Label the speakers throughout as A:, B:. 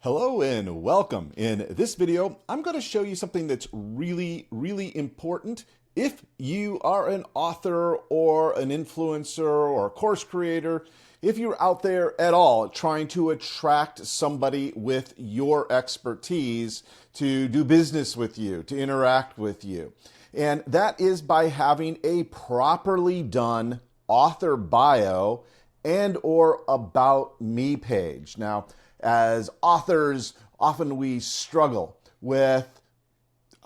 A: Hello and welcome. In this video, I'm going to show you something that's really important if you are an author or an influencer or a course creator, if you're out there at all trying to attract somebody with your expertise to do business with you, to interact with you. And that is by having a properly done author bio and or about me page. Now, as authors, often we struggle with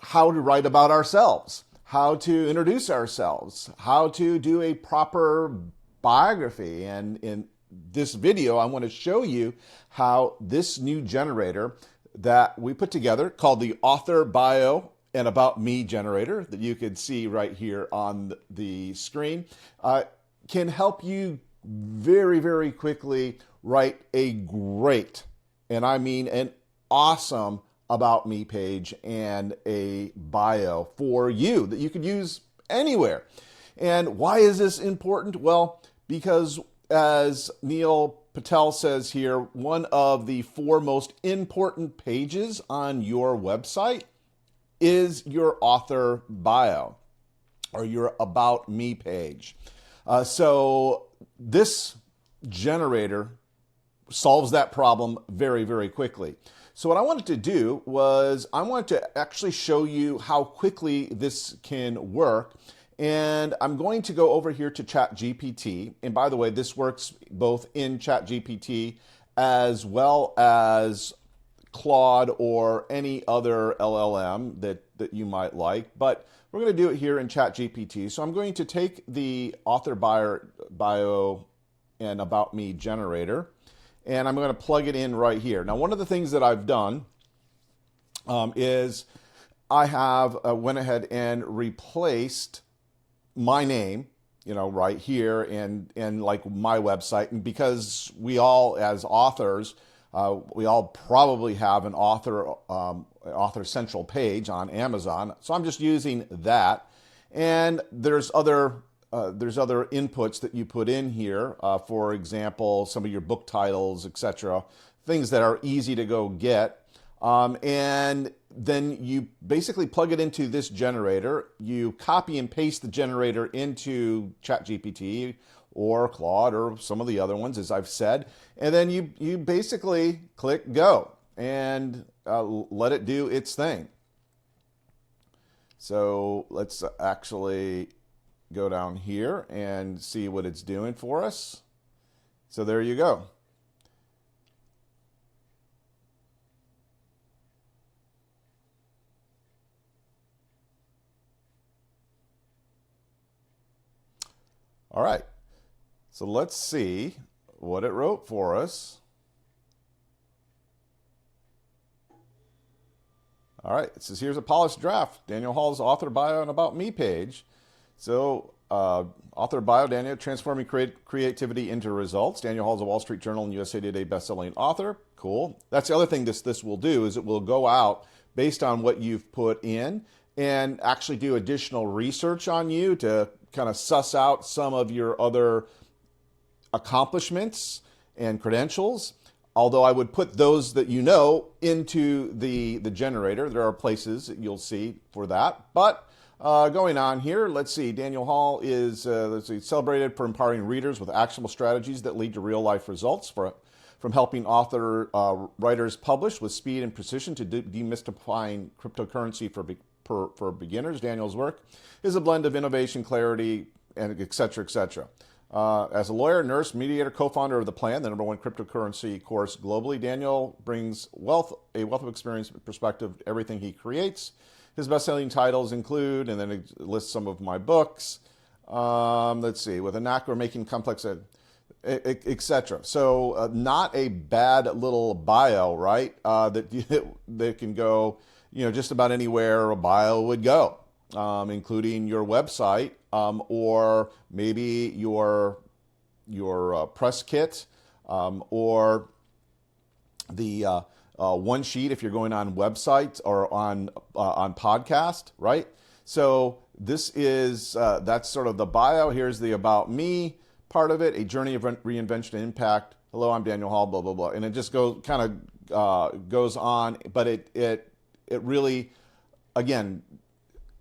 A: how to write about ourselves, how to introduce ourselves, how to do a proper biography. And in this video, I want to show you how this new generator that we put together called the Author Bio and About Me generator that you can see right here on the screen can help you very quickly write a great, and I mean an awesome about me page and a bio for you that you could use anywhere. And why is this important? Well, because as Neil Patel says here, one of the 4 most important pages on your website is your author bio or your about me page. So this generator solves that problem very quickly. So what I wanted to do was I wanted to actually show you how quickly this can work. And I'm going to go over here to ChatGPT. And by the way, this works both in ChatGPT as well as Claude or any other LLM that you might like. But we're going to do it here in ChatGPT. So I'm going to take the author bio and about me generator, and I'm going to plug it in right here. Now, one of the things that I've done is I have went ahead and replaced my name, right here and like my website. And because we all, as authors, we all probably have an author central page on Amazon. So I'm just using that. And there's other inputs that you put in here. For example, some of your book titles, etc. Things that are easy to go get. And then you basically plug it into this generator. You copy and paste the generator into ChatGPT or Claude or some of the other ones, as I've said. And then you basically click go and let it do its thing. So let's actually go down here and see what it's doing for us. So there you go. All right. So let's see what it wrote for us. All right, it says here's a polished draft. Daniel Hall's author bio and about me page. So author bio, Daniel, transforming creativity into results. Daniel Hall's a Wall Street Journal and USA Today best-selling author. Cool. That's the other thing this will do is it will go out based on what you've put in and actually do additional research on you to kind of suss out some of your other accomplishments and credentials. Although I would put those that you know into the generator. There are places that you'll see for that. But going on here, let's see. Daniel Hall is celebrated for empowering readers with actionable strategies that lead to real-life results, from helping writers publish with speed and precision to demystifying cryptocurrency for beginners. Daniel's work is a blend of innovation, clarity, and et cetera. As a lawyer, nurse, mediator, co-founder of The Plan, the #1 cryptocurrency course globally, Daniel brings a wealth of experience and perspective to everything he creates. His best-selling titles include, and then it lists some of my books. Let's see, with a knack for making complex, etc. So not a bad little bio, right? That can go, just about anywhere a bio would go, including your website or maybe your press kit or the one sheet if you're going on websites or on podcast, right? So this is that's sort of the bio. Here's the about me part of it, a journey of reinvention and impact. Hello, I'm Daniel Hall, blah, blah, blah. And it just goes kind of goes on, but it really, again,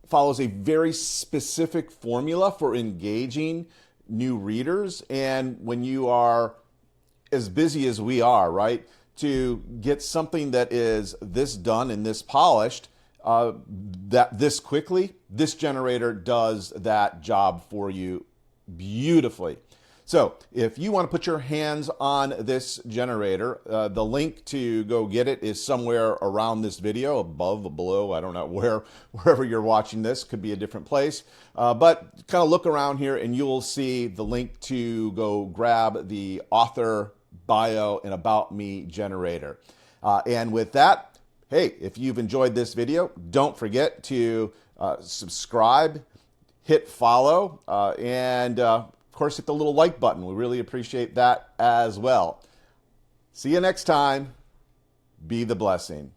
A: follows a very specific formula for engaging new readers. And when you are as busy as we are, right, to get something that is this done and this polished, that this quickly, this generator does that job for you beautifully. So if you want to put your hands on this generator, the link to go get it is somewhere around this video, above, below, I don't know wherever you're watching this, could be a different place. But kind of look around here and you'll see the link to go grab the author bio and about me generator. And with that, hey, if you've enjoyed this video, don't forget to subscribe, hit follow, and of course, hit the little like button. We really appreciate that as well. See you next time. Be the blessing.